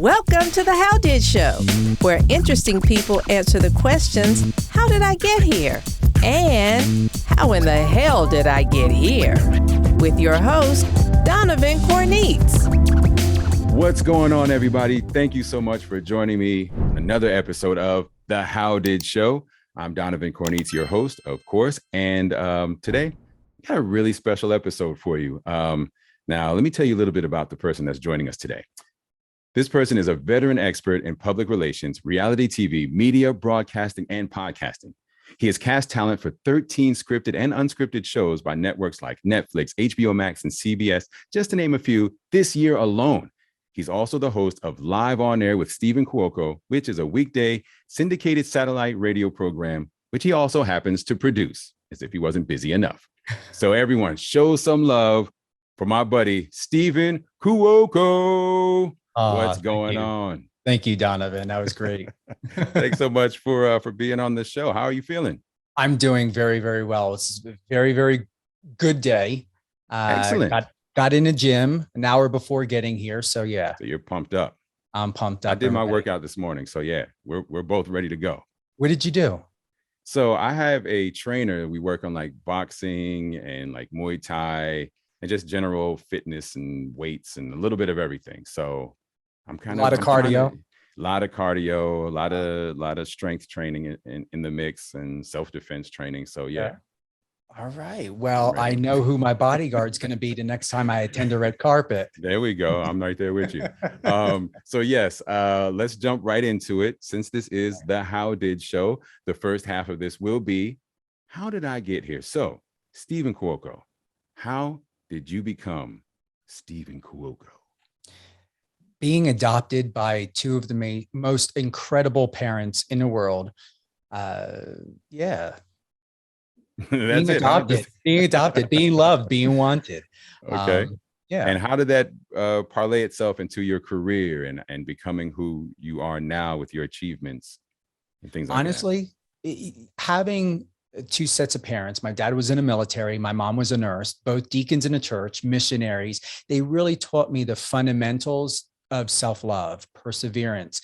Welcome to the How Did Show, where interesting people answer the questions, how did I get here? And how in the hell did I get here? With your host, Donovan Corneets. What's going on, everybody? Thank you so much for joining me on another episode of the How Did Show. I'm Donovan Corneets, your host, of course. And today, I got a really special episode for you. Now, let me tell you a little bit about the person that's joining us today. This person is a veteran expert in public relations, reality TV, media, broadcasting, and podcasting. He has cast talent for 13 scripted and unscripted shows by networks like Netflix, HBO Max, and CBS, just to name a few, this year alone. He's also the host of Live On Air with Steven Cuoco, which is a weekday syndicated satellite radio program, which he also happens to produce, as if he wasn't busy enough. So everyone, show some love for my buddy, Steven Cuoco. What's going on? Thank you, Donovan. That was great. Thanks so much for being on the show. How are you feeling? I'm doing very, very well. It's a very, very good day. Excellent. Got in the gym an hour before getting here. So yeah. So you're pumped up. I'm pumped up. I did my workout this morning. So yeah, we're both ready to go. What did you do? So I have a trainer. We work on like boxing and like Muay Thai and just general fitness and weights and a little bit of everything. So I'm kind of a lot of cardio, a lot of strength training in the mix and self-defense training. So yeah. All right. Well, I know who my bodyguard's going to be the next time I attend a red carpet. There we go. I'm right there with you. So yes, let's jump right into it. Since this is the How Did Show, the first half of this will be, how did I get here? So Steven Cuoco, how did you become Steven Cuoco? Being adopted by two of the most incredible parents in the world. Yeah. Being adopted, being loved, being wanted. Okay. Yeah. And how did that parlay itself into your career and becoming who you are now with your achievements and things like that? Honestly, having two sets of parents, my dad was in the military, my mom was a nurse, both deacons in a church, missionaries. They really taught me the fundamentals of self-love, perseverance,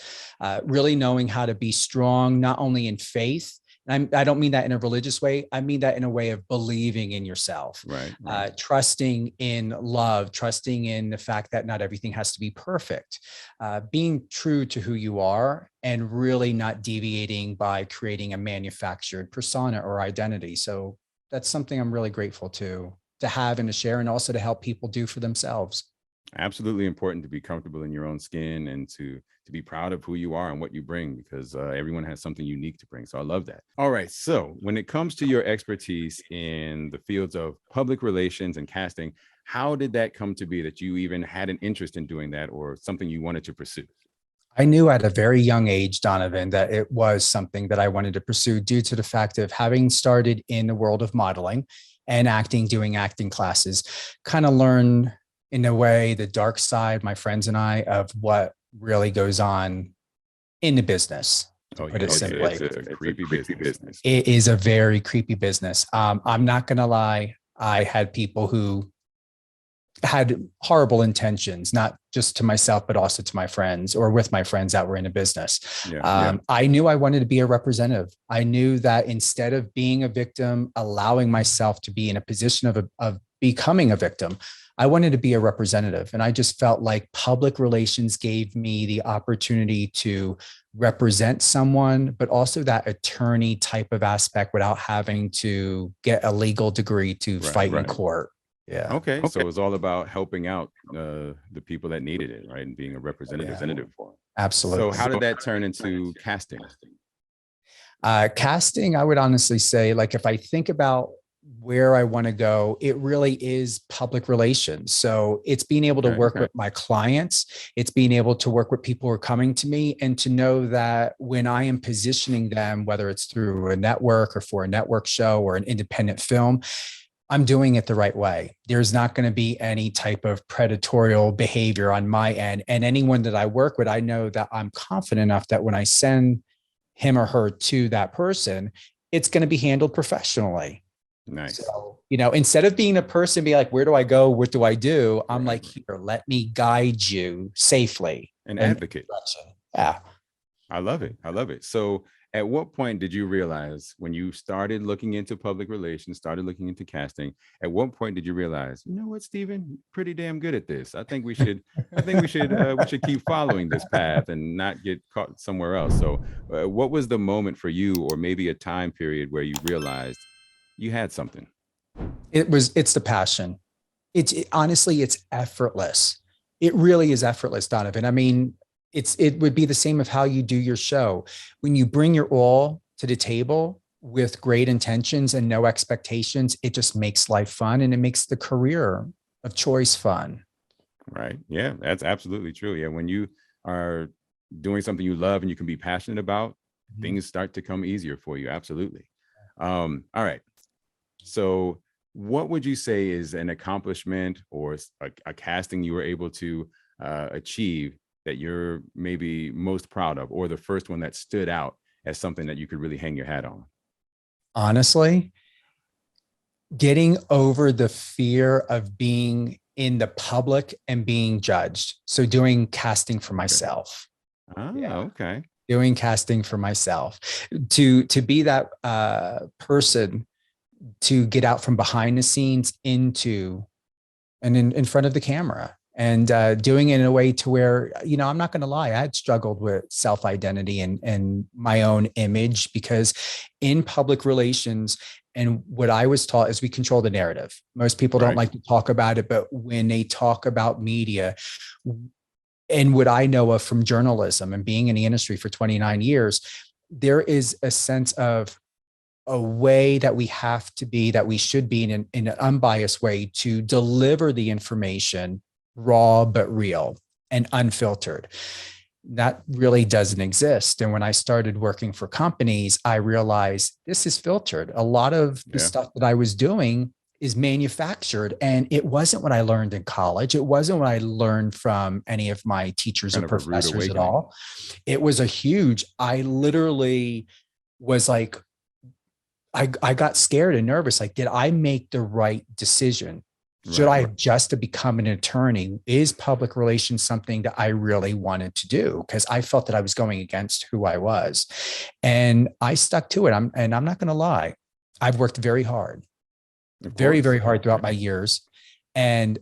really knowing how to be strong, not only in faith. And I don't mean that in a religious way. I mean that in a way of believing in yourself, right. Trusting in love, trusting in the fact that not everything has to be perfect, being true to who you are and really not deviating by creating a manufactured persona or identity. So that's something I'm really grateful to have and to share, and also to help people do for themselves. Absolutely important to be comfortable in your own skin and to be proud of who you are and what you bring, because everyone has something unique to bring. So I love that. All right. So when it comes to your expertise in the fields of public relations and casting, how did that come to be that you even had an interest in doing that or something you wanted to pursue? I knew at a very young age, Donovan, that it was something that I wanted to pursue due to the fact of having started in the world of modeling and acting, doing acting classes, kind of learn in a way the dark side, my friends and I, of what really goes on in the business. Put it simply. It's a creepy business. It is a very creepy business. I'm not going to lie. I had people who had horrible intentions, not just to myself, but also to my friends or with my friends that were in the business. I knew I wanted to be a representative. I knew that instead of being a victim, allowing myself to be in a position of becoming a victim, I wanted to be a representative. And I just felt like public relations gave me the opportunity to represent someone, but also that attorney type of aspect without having to get a legal degree to fight in court. Yeah. Okay. So it was all about helping out the people that needed it, right? And being a representative for them. Absolutely. So how did that turn into casting? Casting, I would honestly say, like, if I think about where I want to go, it really is public relations. So it's being able to work with my clients. It's being able to work with people who are coming to me, and to know that when I am positioning them, whether it's through a network or for a network show or an independent film, I'm doing it the right way. There's not going to be any type of predatory behavior on my end. And anyone that I work with, I know that I'm confident enough that when I send him or her to that person, it's going to be handled professionally. Nice. So, instead of being a person, be like, where do I go? What do I do? I'm like, here, let me guide you safely. An and advocate. Yeah. I love it. I love it. So at what point did you realize, when you started looking into public relations, started looking into casting, at what point did you realize, you know what, Steven, pretty damn good at this. We should keep following this path and not get caught somewhere else. So what was the moment for you, or maybe a time period where you realized you had something? It's the passion. Honestly, it's effortless. It really is effortless, Donovan. I mean, it would be the same of how you do your show. When you bring your all to the table with great intentions and no expectations, it just makes life fun, and it makes the career of choice fun. Right. Yeah, that's absolutely true. Yeah. When you are doing something you love and you can be passionate about, things start to come easier for you. Absolutely. All right. So what would you say is an accomplishment or a casting you were able to achieve that you're maybe most proud of, or the first one that stood out as something that you could really hang your hat on? Honestly, getting over the fear of being in the public and being judged. So doing casting for myself. Okay. Doing casting for myself, to be that person, to get out from behind the scenes into and in front of the camera, and doing it in a way to where, I'm not going to lie, I had struggled with self-identity and my own image, because in public relations, and what I was taught is we control the narrative. Most people don't like to talk about it, but when they talk about media, and what I know of from journalism and being in the industry for 29 years, there is a sense of a way that we have to be, that we should be in an unbiased way to deliver the information, raw but real and unfiltered. That really doesn't exist. And when I started working for companies, I realized this is filtered. A lot of the stuff that I was doing is manufactured, and it wasn't what I learned in college. It wasn't what I learned from any of my teachers or professors at all. It was I literally was like, I got scared and nervous. Like, did I make the right decision? Should I adjust to become an attorney? Is public relations something that I really wanted to do? Because I felt that I was going against who I was. And I stuck to it. I'm not going to lie. I've worked very hard, very, very hard throughout my years. And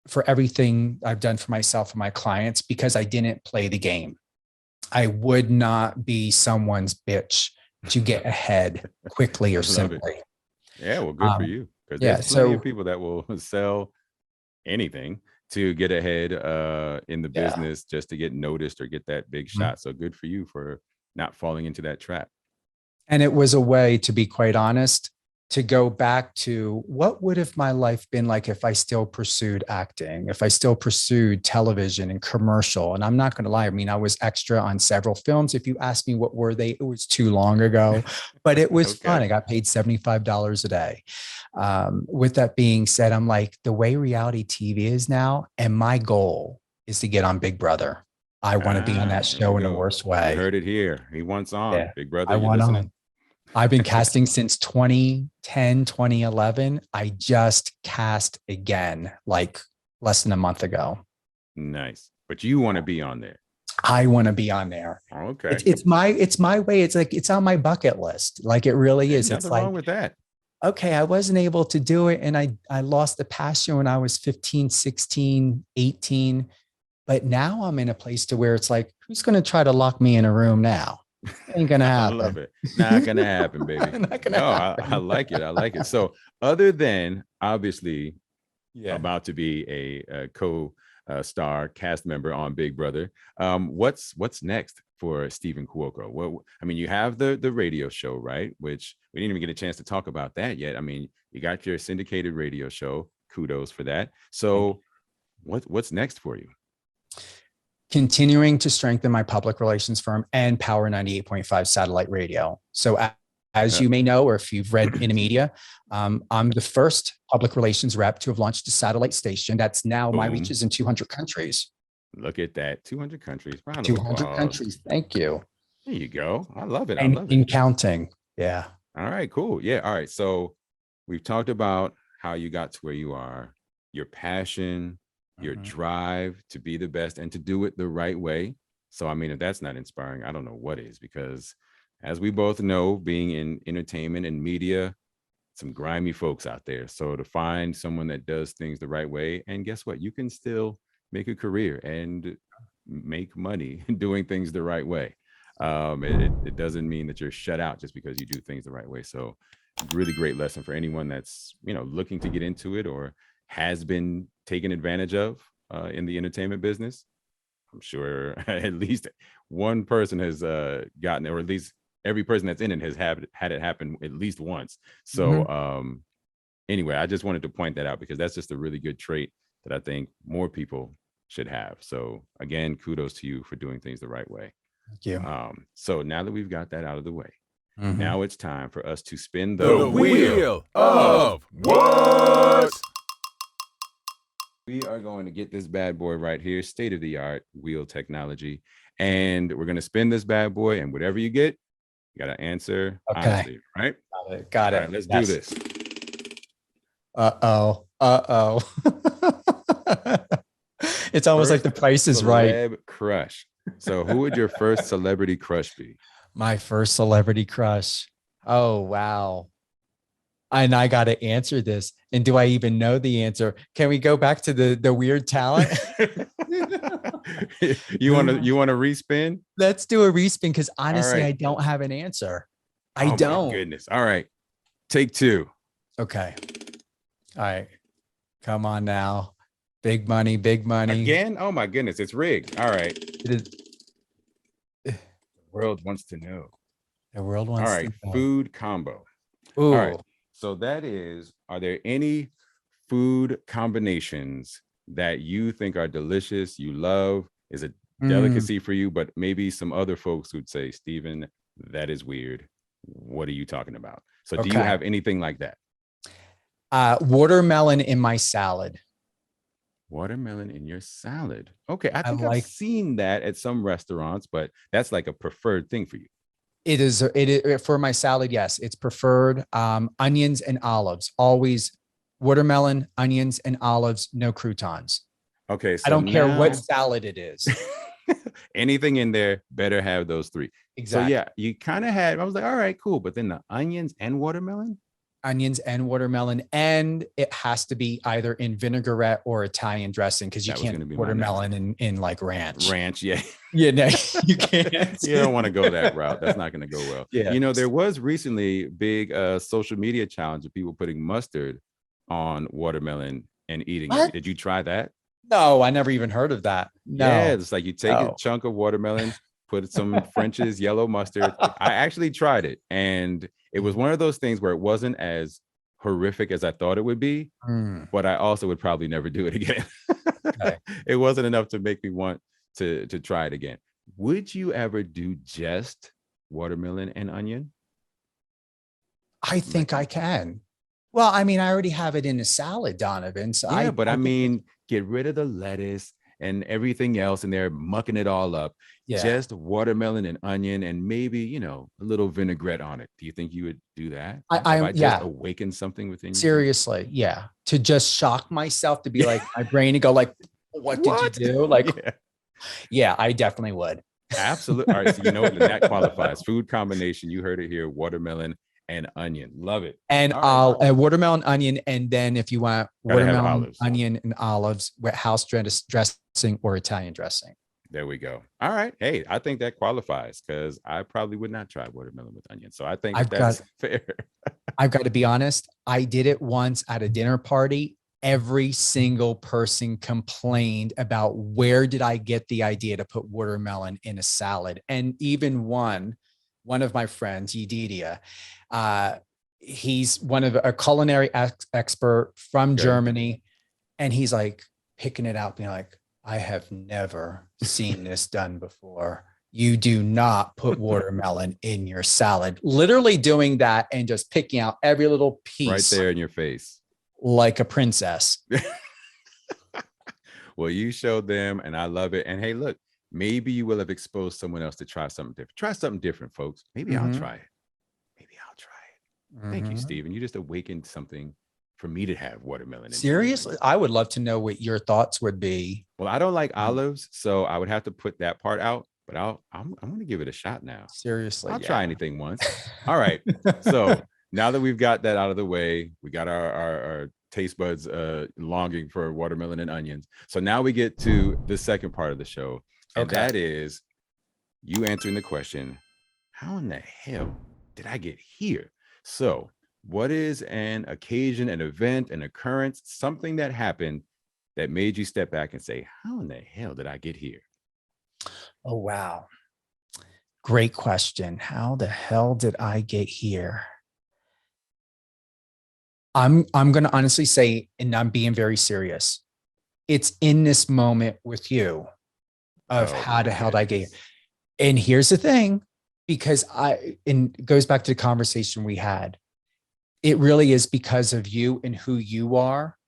for everything I've done for myself and my clients, because I didn't play the game. I would not be someone's bitch to get ahead quickly or simply. Yeah, well, good for you. Because there's plenty of people that will sell anything to get ahead in the business, just to get noticed or get that big shot. So good for you for not falling into that trap. And it was a way, to be quite honest, to go back to what would have my life been like if I still pursued acting, if I still pursued television and commercial. And I'm not going to lie, I mean, I was extra on several films. If you ask me what were they, it was too long ago, but it was fun. I got paid $75 a day. With that being said, I'm like, the way reality TV is now, and my goal is to get on Big Brother. I want to be on that show in the worst way. You heard it here. He wants on. Big Brother. I want on. I've been casting since 2010, 2011. I just cast again, like less than a month ago. Nice. But you want to be on there. I want to be on there. Okay. It's my way. It's like, it's on my bucket list. Like, it really is. Nothing wrong with that. Okay, I wasn't able to do it. And I lost the passion when I was 15, 16, 18. But now I'm in a place to where it's like, who's going to try to lock me in a room now? Ain't gonna happen. I love it. Not gonna happen, baby. I like it. I like it. So, other than obviously about to be a co-star cast member on Big Brother, what's next for Steven Cuoco? Well, I mean, you have the radio show, right? Which we didn't even get a chance to talk about that yet. I mean, you got your syndicated radio show. Kudos for that. So, what's next for you? Continuing to strengthen my public relations firm and Power 98.5 satellite radio. So as you may know, or if you've read in the media, I'm the first public relations rep to have launched a satellite station that's now my reach is in 200 countries. Look at that. 200 countries. 200 countries. Thank you. There you go. I love it. And in counting. Yeah. All right, cool. Yeah. All right. So we've talked about how you got to where you are, your passion, your drive to be the best and to do it the right way. So, I mean, if that's not inspiring, I don't know what is, because as we both know, being in entertainment and media, some grimy folks out there. So to find someone that does things the right way, and guess what? You can still make a career and make money doing things the right way. It doesn't mean that you're shut out just because you do things the right way. So really great lesson for anyone that's, looking to get into it or has been taken advantage of in the entertainment business. I'm sure at least one person has gotten it, or at least every person that's in it has had it happen at least once. So anyway, I just wanted to point that out because that's just a really good trait that I think more people should have. So again, kudos to you for doing things the right way. Thank you. So now that we've got that out of the way, now it's time for us to spin The Wheel of What? We are going to get this bad boy right here, state-of-the-art wheel technology. And we're going to spin this bad boy, and whatever you get, you got to answer honestly, right? Got it. All right, let's do this. Uh-oh. It's almost like The Price is Right. Celeb crush. So who would your first celebrity crush be? My first celebrity crush. Oh, wow. And I got to answer this. And do I even know the answer? Can we go back to the weird talent? You want to respin? Let's do a respin because honestly, right. I don't have an answer. I Oh, don't. my goodness. All right. Take two. Okay. All right. Come on now. Big money, big money. Again? Oh my goodness. It's rigged. All right. It is. The world wants to know. The world wants All right. to know. Food combo. Ooh. All right. So that is, are there any food combinations that you think are delicious, you love, is a delicacy for you, but maybe some other folks would say, Steven, that is weird. What are you talking about? So do you have anything like that? Watermelon in my salad. Watermelon in your salad. Okay. I think I've seen that at some restaurants, but that's like a preferred thing for you. It is for my salad. Yes, it's preferred. Onions and olives, always watermelon, onions and olives, no croutons. Okay. So I don't care what salad it is. Anything in there better have those three. Exactly. So yeah, you kind of had, I was like, all right, cool. But then the onions and watermelon? Onions and watermelon, and it has to be either in vinaigrette or Italian dressing because you can't put watermelon in like ranch. Ranch, yeah. Yeah, no, you can't. You don't want to go that route. That's not going to go well. Yeah. There was recently big social media challenge of people putting mustard on watermelon and eating it. Did you try that? No, I never even heard of that. No. Yeah, it's like you take a chunk of watermelon, put some French's yellow mustard. I actually tried it, and it was one of those things where it wasn't as horrific as I thought it would be, but I also would probably never do it again. Okay. It wasn't enough to make me want to try it again. Would you ever do just watermelon and onion? I think I can. Well, I mean, I already have it in a salad, Donovan. So yeah, but I mean, get rid of the lettuce and everything else, and they're mucking it all up. Yeah. Just watermelon and onion, and maybe a little vinaigrette on it. Do you think you would do that? I just awaken something within you? Seriously, yeah. To just shock myself, to be like my brain to go like, what did you do? Like, yeah, I definitely would. Absolutely. All right, so you know what? That qualifies. Food combination. You heard it here. Watermelon and onion. Love it. And watermelon, onion, and then if you want watermelon, onion, and olives, house dressing or Italian dressing. There we go. All right. Hey, I think that qualifies because I probably would not try watermelon with onion. So I think that's fair. I've got to be honest. I did it once at a dinner party. Every single person complained about where did I get the idea to put watermelon in a salad. And even one of my friends, Yedidia, he's a culinary expert from Germany. And he's like picking it out, being like, I have never seen this done before. You do not put watermelon in your salad. Literally doing that and just picking out every little piece. Right there in your face. Like a princess. Well, you showed them and I love it. And hey, look, maybe you will have exposed someone else to try something different. Try something different, folks. Maybe I'll try it. Maybe I'll try it. Thank you, Steven. You just awakened something for me to have watermelon. And Seriously, I would love to know what your thoughts would be. well, I don't like olives, so I would have to put that part out. But I'm going to give it a shot now. Seriously, I'll yeah. try anything once. All right. So now that we've got that out of the way, we got our taste buds longing for watermelon and onions. So now we get to the second part of the show, and that is you answering the question, how in the hell did I get here? So what is an occasion, an event, an occurrence, something that happened that made you step back and say, how in the hell did I get here? Oh, wow. Great question. How the hell did I get here? I'm going to honestly say, and I'm being very serious, it's in this moment with you of how the hell did I get here? And here's the thing, because it goes back to the conversation we had. It really is because of you and who you are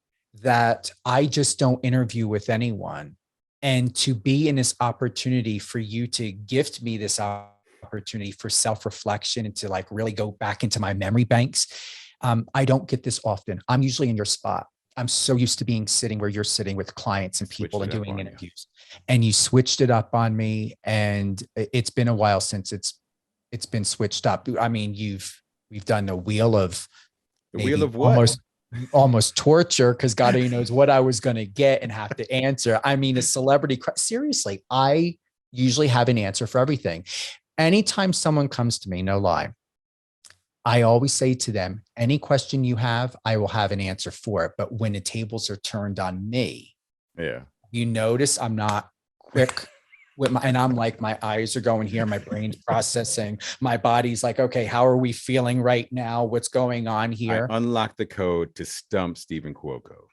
that I just don't interview with anyone. And to be in this opportunity for you to gift me this opportunity for self-reflection and to like really go back into my memory banks. I don't get this often. I'm usually in your spot. I'm so used to being sitting where you're sitting with clients and people and doing interviews, and you switched it up on me. And it's been a while since it's been switched up. I mean, we've done the wheel of what? Almost torture, because God only knows what I was going to get and have to answer. I mean, a celebrity, seriously, I usually have an answer for everything. Anytime someone comes to me, no lie, I always say to them, any question you have, I will have an answer for it. But when the tables are turned on me, you notice I'm not quick and I'm like, my eyes are going here, my brain's processing, my body's like, okay, how are we feeling right now? What's going on here? I unlocked the code to stump Steven Cuoco.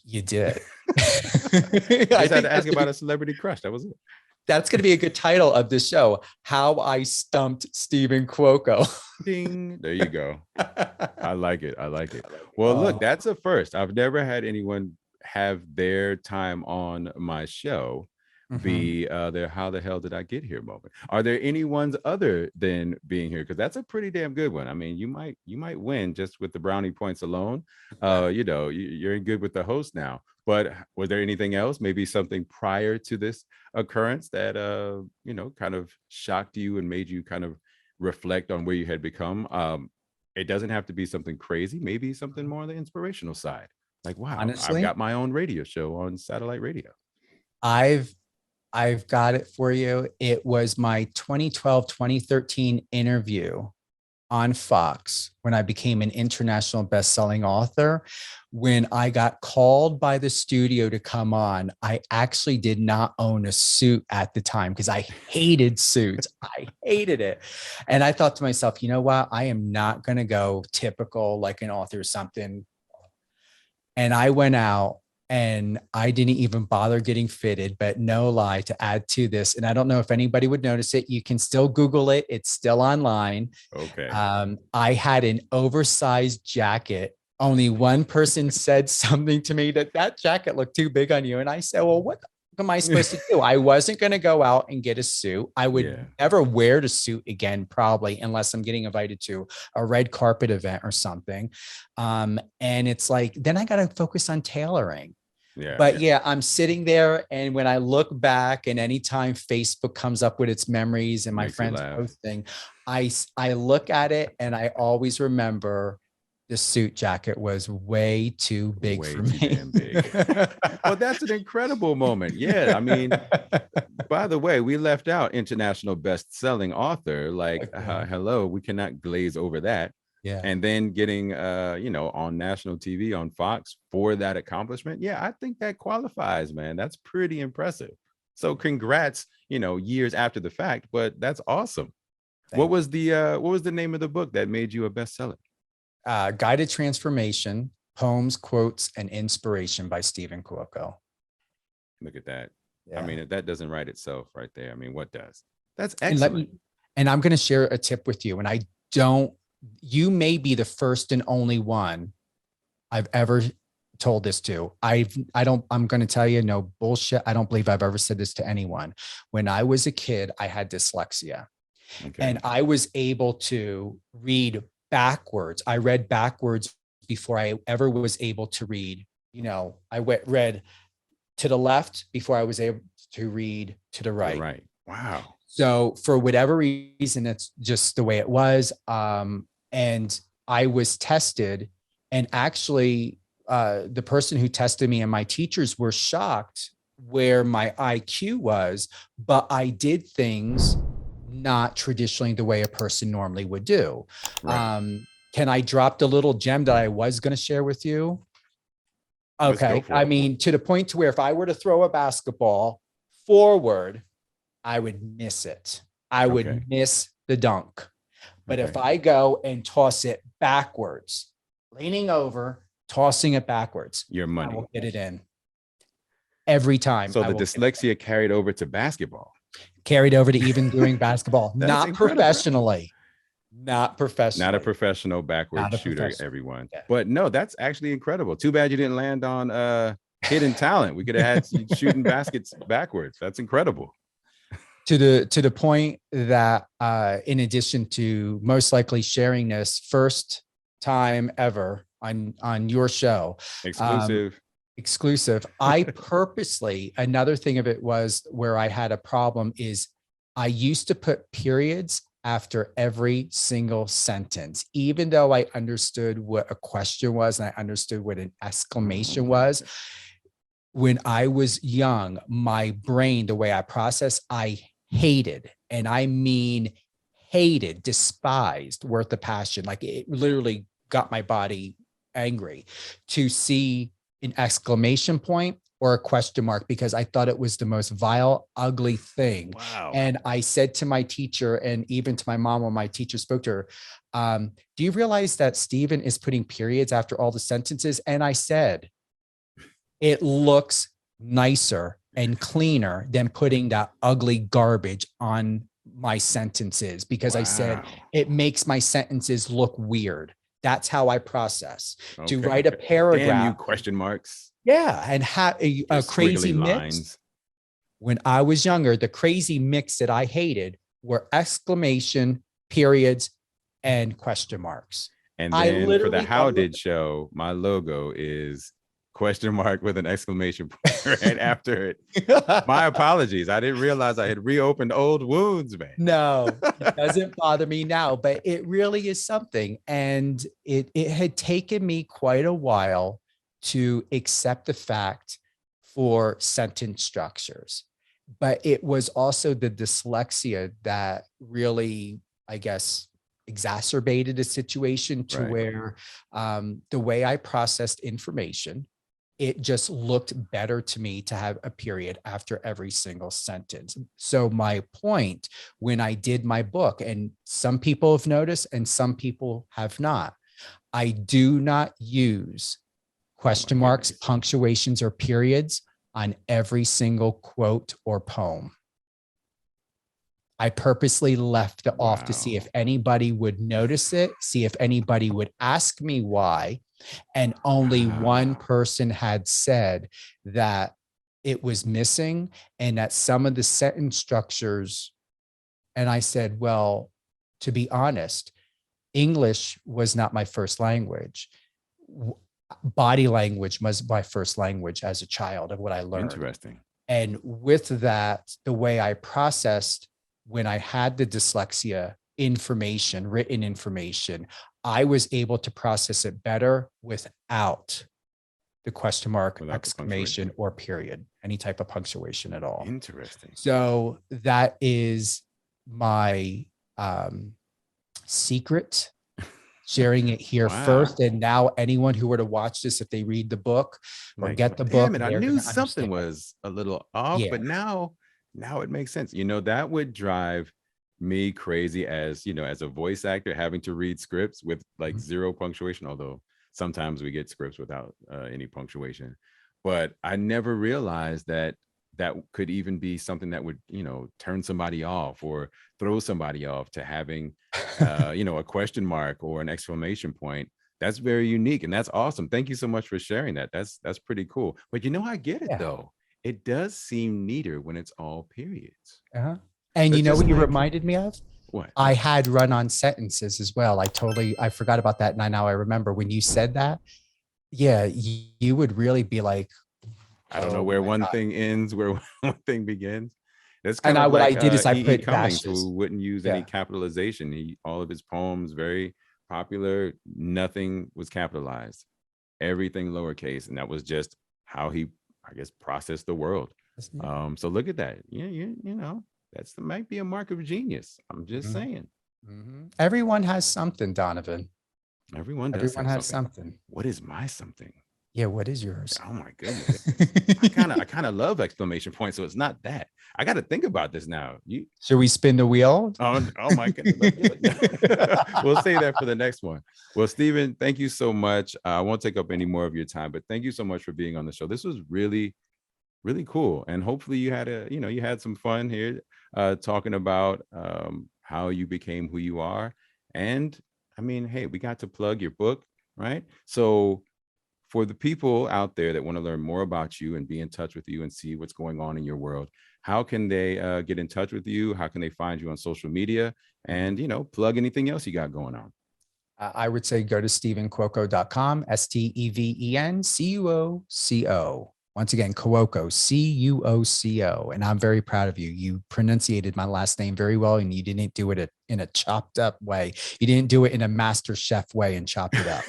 You did. I just had to ask about a celebrity crush. That was it. That's going to be a good title of the show. How I Stumped Steven Cuoco. Ding. There you go. I like it. Well, look, that's a first. I've never had anyone have their time on my show be their how the hell did I get here moment. Are there any ones other than being here? Because that's a pretty damn good one. I mean, you might win just with the brownie points alone. You're in good with the host now. But was there anything else? Maybe something prior to this occurrence that kind of shocked you and made you kind of reflect on where you had become? It doesn't have to be something crazy. Maybe something more on the inspirational side. Like, wow, honestly, I've got my own radio show on satellite radio. I've got it for you. It was my 2012-2013 interview on Fox when I became an international best-selling author. When I got called by the studio to come on, I actually did not own a suit at the time because I hated suits. I hated it. And I thought to myself, you know what? I am not going to go typical like an author or something. And I went out and I didn't even bother getting fitted, but no lie, to add to this, and I don't know if anybody would notice it. You can still Google it. It's still online. Okay. I had an oversized jacket. Only one person said something to me that jacket looked too big on you. And I said, well, what am I supposed to do? I wasn't going to go out and get a suit. I would never wear the suit again, probably, unless I'm getting invited to a red carpet event or something. And it's like, then I got to focus on tailoring. I'm sitting there, and when I look back, and anytime Facebook comes up with its memories and my friends posting, I look at it and I always remember the suit jacket was way too big for me. Damn big. Well, that's an incredible moment. Yeah. I mean, by the way, we left out international best-selling author. Like, hello, we cannot glaze over that. Yeah. And then getting, on national TV on Fox for that accomplishment. Yeah, I think that qualifies, man. That's pretty impressive. So congrats, years after the fact, but that's awesome. What was the name of the book that made you a bestseller? Guided Transformation, Poems, Quotes, and Inspiration by Steven Cuoco. Look at that. Yeah. I mean, if that doesn't write itself right there, I mean, what does? That's excellent. And I'm going to share a tip with you. And you may be the first and only one I've ever told this to. I'm going to tell you, no bullshit. I don't believe I've ever said this to anyone. When I was a kid, I had dyslexia. Okay. And I was able to read backwards. I read backwards before I ever was able to read. I read to the left before I was able to read to the right. Right. Wow. So for whatever reason, it's just the way it was. And I was tested, and actually the person who tested me and my teachers were shocked where my IQ was, but I did things not traditionally the way a person normally would do. Right. Can I drop the little gem that I was going to share with you? Okay. I mean, to the point to where if I were to throw a basketball forward, I would miss it. I would miss the dunk. But if I go and toss it backwards, leaning over, tossing it backwards, your money, I will get it in every time. So the dyslexia carried over to basketball. Carried over to even doing basketball. Not incredible. Professionally. Not professionally. Not a professional backwards shooter, everyone. Yeah. But no, that's actually incredible. Too bad you didn't land on hidden talent. We could have had you shooting baskets backwards. That's incredible. To the point that in addition to most likely sharing this first time ever on your show, exclusive, I purposely, another thing of it was where I had a problem is I used to put periods after every single sentence, even though I understood what a question was and I understood what an exclamation was. When I was young, my brain, the way I process, I hated, and I mean hated, despised, worth the passion. Like it literally got my body angry to see an exclamation point or a question mark, because I thought it was the most vile, ugly thing. Wow. And I said to my teacher, and even to my mom when my teacher spoke to her, do you realize that Steven is putting periods after all the sentences? And I said, it looks nicer and cleaner than putting that ugly garbage on my sentences, because I said it makes my sentences look weird. That's how I process. To write a paragraph. Damn you, question marks. Yeah, and have a crazy mix. When I was younger, the crazy mix that I hated were exclamation, periods, and question marks. And then for the How Did show, my logo is question mark with an exclamation point right after it. My apologies. I didn't realize I had reopened old wounds, man. No, it doesn't bother me now, but it really is something. And it had taken me quite a while to accept the fact for sentence structures. But it was also the dyslexia that really, I guess, exacerbated the situation to where the way I processed information, it just looked better to me to have a period after every single sentence. So my point when I did my book, and some people have noticed and some people have not, I do not use question marks, punctuations, or periods on every single quote or poem. I purposely left it off to see if anybody would notice it, see if anybody would ask me why. And only one person had said that it was missing and that some of the sentence structures. And I said, well, to be honest, English was not my first language. Body language was my first language as a child of what I learned. Interesting. And with that, the way I processed when I had the dyslexia information, written information, I was able to process it better without the question mark, exclamation, or period, any type of punctuation at all. Interesting. So that is my secret, sharing it here first. And now anyone who were to watch this, if they read the book or get the book, I knew something was a little off, but now it makes sense. That would drive me crazy as a voice actor, having to read scripts with like zero punctuation, although sometimes we get scripts without any punctuation. But I never realized that could even be something that would turn somebody off or throw somebody off to having a question mark or an exclamation point. That's very unique, and that's awesome. Thank you so much for sharing that. That's pretty cool. But I get it though. It does seem neater when it's all periods. And you know what you reminded me of? What? I had run-on sentences as well. I forgot about that. And now I remember when you said that. Yeah, you would really be like, I don't know oh where my one God. thing ends, where one thing begins. It's And kind of what I like did is I E.E. put Cummings, dashes. who wouldn't use any Yeah. capitalization. All of his poems, very popular. Nothing was capitalized. Everything lowercase. And that was just how he, I guess, processed the world. So look at that. You know, might be a mark of genius. I'm just saying. Everyone has something, Donovan. Everyone does Everyone have has something. something. What is my something? Yeah, what is yours? Oh my goodness. I kind of love exclamation points, so it's not that. I got to think about this now. Should we spin the wheel? Oh my goodness. We'll save that for the next one. Well, Steven, thank you so much. I won't take up any more of your time, but thank you so much for being on the show. This was really, really cool. And hopefully you had some fun here talking about how you became who you are. And I mean, hey, we got to plug your book, right? So for the people out there that want to learn more about you and be in touch with you and see what's going on in your world, how can they get in touch with you? How can they find you on social media? And, plug anything else you got going on? I would say go to stevencuoco.com, StevenCuoco. Once again, Cuoco, Cuoco. And I'm very proud of you. You pronunciated my last name very well, and you didn't do it in a chopped up way. You didn't do it in a master chef way and chopped it up.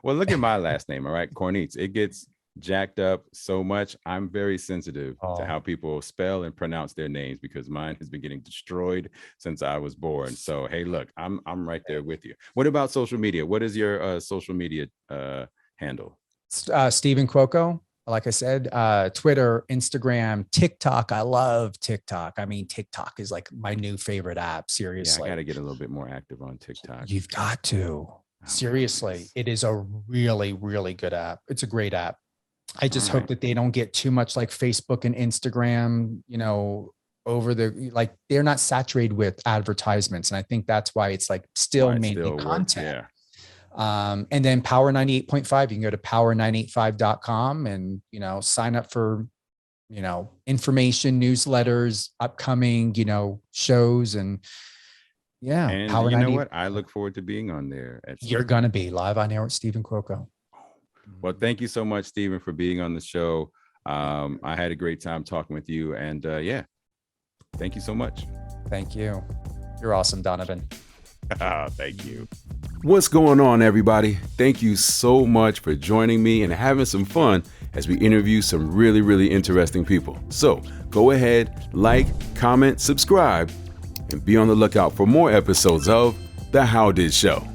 Well, look at my last name. All right. Cornitz. It gets jacked up so much. I'm very sensitive to how people spell and pronounce their names because mine has been getting destroyed since I was born. So, hey, look, I'm right there with you. What about social media? What is your social media handle? Steven Cuoco. Like I said, Twitter, Instagram, TikTok. I love TikTok. I mean, TikTok is like my new favorite app. Seriously. Yeah, I got to get a little bit more active on TikTok. You've got to. Seriously. It is a really, really good app. It's a great app. I just hope that they don't get too much like Facebook and Instagram, they're not saturated with advertisements. And I think that's why it's like still mainly content. Yeah. And then Power 98.5, you can go to power985.com and, sign up for, information, newsletters, upcoming, shows. And yeah. And Power you know what? I look forward to being on there. You're going to be live on air with Steven Cuoco. Well, thank you so much, Steven, for being on the show. I had a great time talking with you. And thank you so much. Thank you. You're awesome, Donovan. Thank you. What's going on, everybody? Thank you so much for joining me and having some fun as we interview some really, really interesting people. So go ahead, like, comment, subscribe, and be on the lookout for more episodes of The How Did Show.